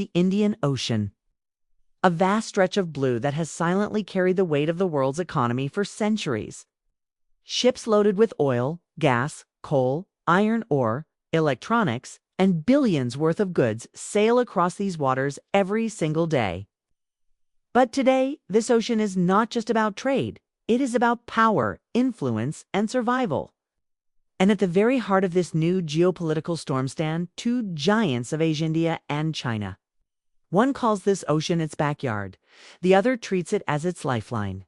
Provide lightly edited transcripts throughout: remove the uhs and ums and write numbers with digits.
the Indian Ocean. A vast stretch of blue that has silently carried the weight of the world's economy for centuries. Ships loaded with oil, gas, coal, iron ore, electronics, and billions worth of goods sail across these waters every single day. But today, this ocean is not just about trade. It is about power, influence, and survival. And at the very heart of this new geopolitical storm stand two giants of Asia, India, and China. One calls this ocean its backyard. The other treats it as its lifeline.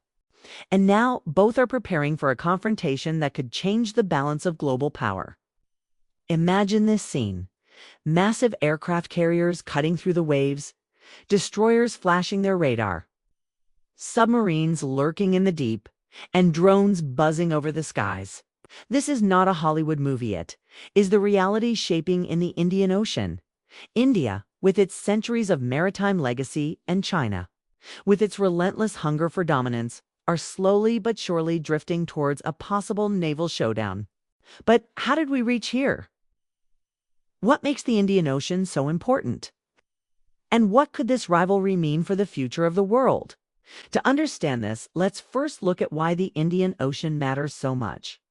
And now both are preparing for a confrontation that could change the balance of global power. Imagine this scene. Massive aircraft carriers cutting through the waves, destroyers flashing their radar, submarines lurking in the deep, and drones buzzing over the skies. This is not a Hollywood movie. It is the reality shaping in the Indian Ocean. India, with its centuries of maritime legacy, and China, with its relentless hunger for dominance, are slowly but surely drifting towards a possible naval showdown. But how did we reach here? What makes the Indian Ocean so important? And what could this rivalry mean for the future of the world? To understand this, let's first look at why the Indian Ocean matters so much.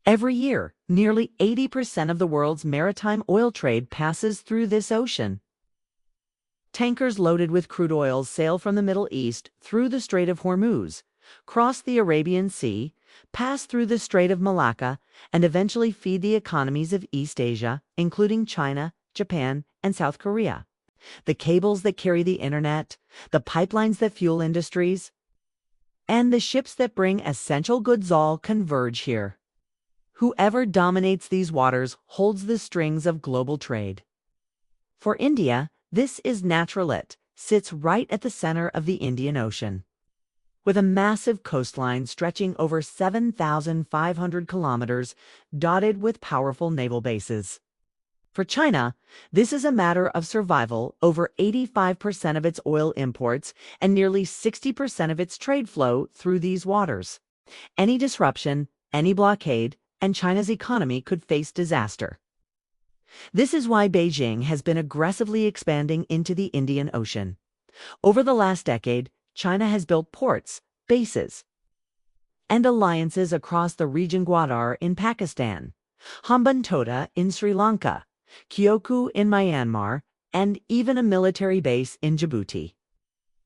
Every year, nearly 80% of the world's maritime oil trade passes through this ocean. Tankers loaded with crude oil sail from the Middle East through the Strait of Hormuz, cross the Arabian Sea, pass through the Strait of Malacca, and eventually feed the economies of East Asia, including China, Japan, and South Korea. The cables that carry the internet, the pipelines that fuel industries, and the ships that bring essential goods all converge here. Whoever dominates these waters holds the strings of global trade. For India, this is natural. It sits right at the center of the Indian Ocean, with a massive coastline stretching over 7,500 kilometers, dotted with powerful naval bases. For China, this is a matter of survival. Over 85% of its oil imports and nearly 60% of its trade flow through these waters. Any disruption, any blockade, and China's economy could face disaster. This is why Beijing has been aggressively expanding into the Indian Ocean. Over the last decade, China has built ports, bases, and alliances across the region. Gwadar in Pakistan, Hambantota in Sri Lanka, Kyoku in Myanmar, and even a military base in Djibouti.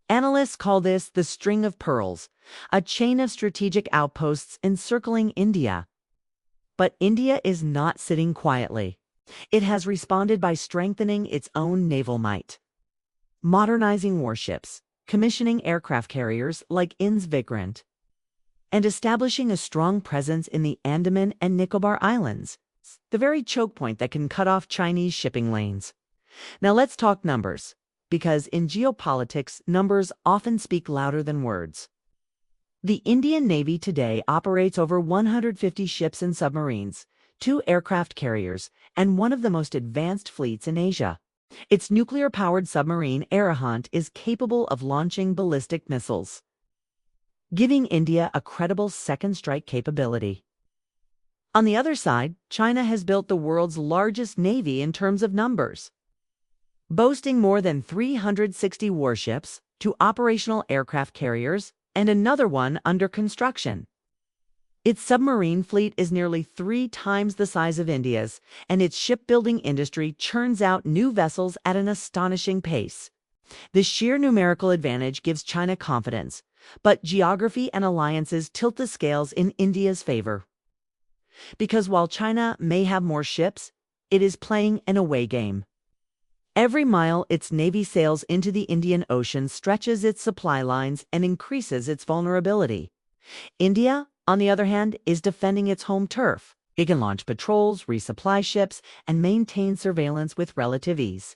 Analysts call this the string of pearls, a chain of strategic outposts encircling India. But India is not sitting quietly. It has responded by strengthening its own naval might, modernizing warships, commissioning aircraft carriers like INS Vikrant, and establishing a strong presence in the Andaman and Nicobar Islands, the very choke point that can cut off Chinese shipping lanes. Now let's talk numbers, because in geopolitics, numbers often speak louder than words. The Indian Navy today operates over 150 ships and submarines, 2 aircraft carriers, and one of the most advanced fleets in Asia. Its nuclear-powered submarine Arihant is capable of launching ballistic missiles, giving India a credible second strike capability. On the other side, China has built the world's largest navy in terms of numbers, boasting more than 360 warships, 2 operational aircraft carriers, and another one under construction. Its submarine fleet is nearly 3 times the size of India's, and its shipbuilding industry churns out new vessels at an astonishing pace. This sheer numerical advantage gives China confidence, but geography and alliances tilt the scales in India's favor. Because while China may have more ships, it is playing an away game. Every mile its navy sails into the Indian Ocean stretches its supply lines and increases its vulnerability. India, on the other hand, is defending its home turf. It can launch patrols, resupply ships, and maintain surveillance with relative ease.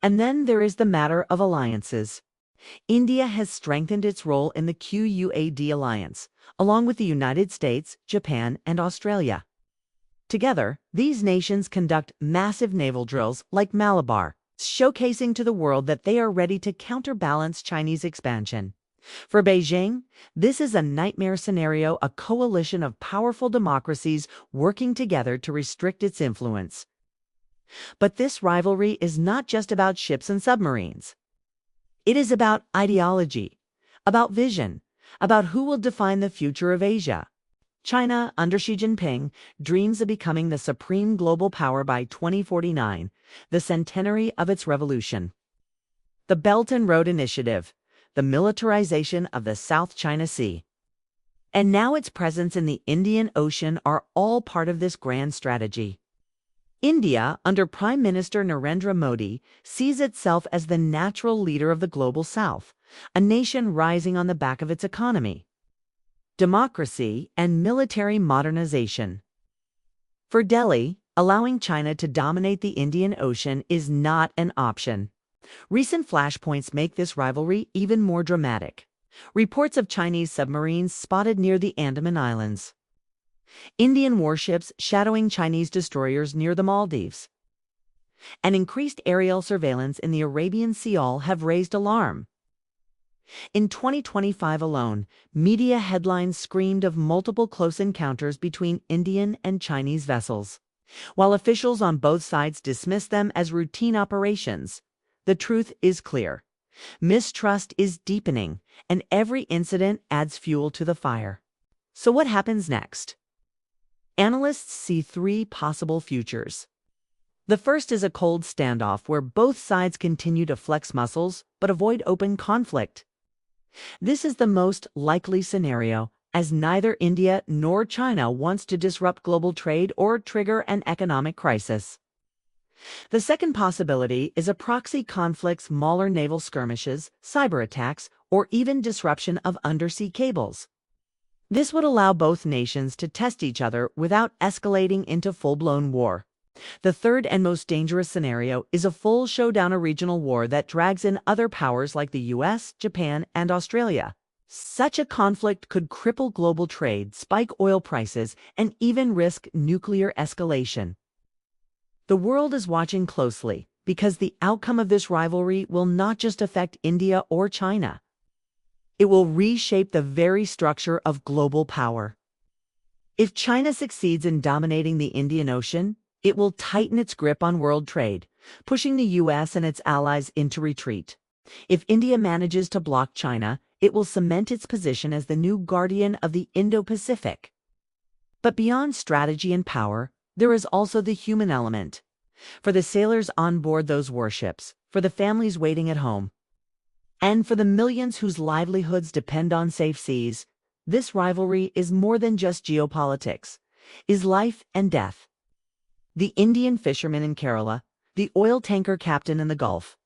And then there is the matter of alliances. India has strengthened its role in the QUAD alliance, along with the United States, Japan, and Australia. Together, these nations conduct massive naval drills like Malabar, showcasing to the world that they are ready to counterbalance Chinese expansion. For Beijing, this is a nightmare scenario, a coalition of powerful democracies working together to restrict its influence. But this rivalry is not just about ships and submarines. It is about ideology, about vision, about who will define the future of Asia. China, under Xi Jinping, dreams of becoming the supreme global power by 2049, the centenary of its revolution. The Belt and Road Initiative, the militarization of the South China Sea, and now its presence in the Indian Ocean are all part of this grand strategy. India, under Prime Minister Narendra Modi, sees itself as the natural leader of the global South, a nation rising on the back of its economy, democracy, and military modernization. For Delhi, allowing China to dominate the Indian Ocean is not an option. Recent flashpoints make this rivalry even more dramatic. Reports of Chinese submarines spotted near the Andaman Islands, Indian warships shadowing Chinese destroyers near the Maldives, and increased aerial surveillance in the Arabian Sea all have raised alarm. In 2025 alone, media headlines screamed of multiple close encounters between Indian and Chinese vessels. While officials on both sides dismiss them as routine operations, the truth is clear. Mistrust is deepening, and every incident adds fuel to the fire. So what happens next? Analysts see three possible futures. The first is a cold standoff where both sides continue to flex muscles but avoid open conflict. This is the most likely scenario, as neither India nor China wants to disrupt global trade or trigger an economic crisis. The second possibility is a proxy conflict, smaller naval skirmishes, cyber attacks, or even disruption of undersea cables. This would allow both nations to test each other without escalating into full-blown war. The third and most dangerous scenario is a full showdown, a regional war that drags in other powers like the US, Japan, and Australia. Such a conflict could cripple global trade, spike oil prices, and even risk nuclear escalation. The world is watching closely because the outcome of this rivalry will not just affect India or China. It will reshape the very structure of global power. If China succeeds in dominating the Indian Ocean, it will tighten its grip on world trade, pushing the US and its allies into retreat. If India manages to block China, it will cement its position as the new guardian of the Indo-Pacific. But beyond strategy and power, there is also the human element. For the sailors on board those warships, for the families waiting at home, and for the millions whose livelihoods depend on safe seas, this rivalry is more than just geopolitics, is life and death. The Indian fisherman in Kerala, the oil tanker captain in the Gulf,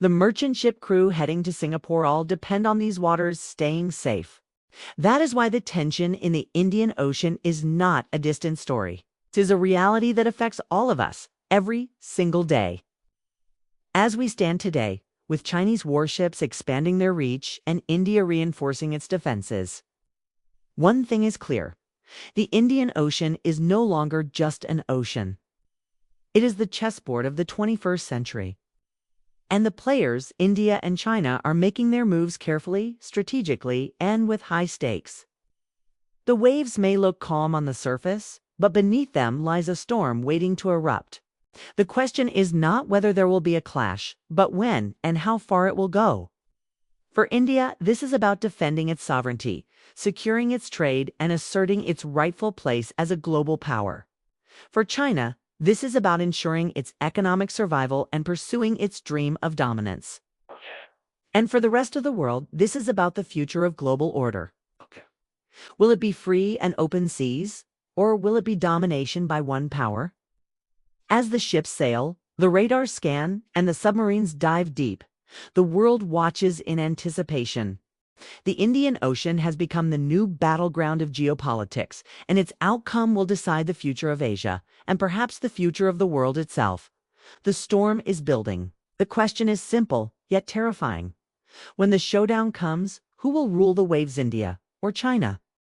the merchant ship crew heading to Singapore all depend on these waters staying safe. That is why the tension in the Indian Ocean is not a distant story. It is a reality that affects all of us, every single day. As we stand today, with Chinese warships expanding their reach and India reinforcing its defenses, one thing is clear: the Indian Ocean is no longer just an ocean. It is the chessboard of the 21st century. And the players, India and China, are making their moves carefully, strategically, and with high stakes. The waves may look calm on the surface, but beneath them lies a storm waiting to erupt. The question is not whether there will be a clash, but when and how far it will go. For India, this is about defending its sovereignty, securing its trade, and asserting its rightful place as a global power. For China, this is about ensuring its economic survival and pursuing its dream of dominance. And for the rest of the world, this is about the future of global order. Will it be free and open seas, or will it be domination by one power? As the ships sail, the radars scan, and the submarines dive deep, the world watches in anticipation. The Indian Ocean has become the new battleground of geopolitics, and its outcome will decide the future of Asia, and perhaps the future of the world itself. The storm is building. The question is simple, yet terrifying. When the showdown comes, who will rule the waves, India or China?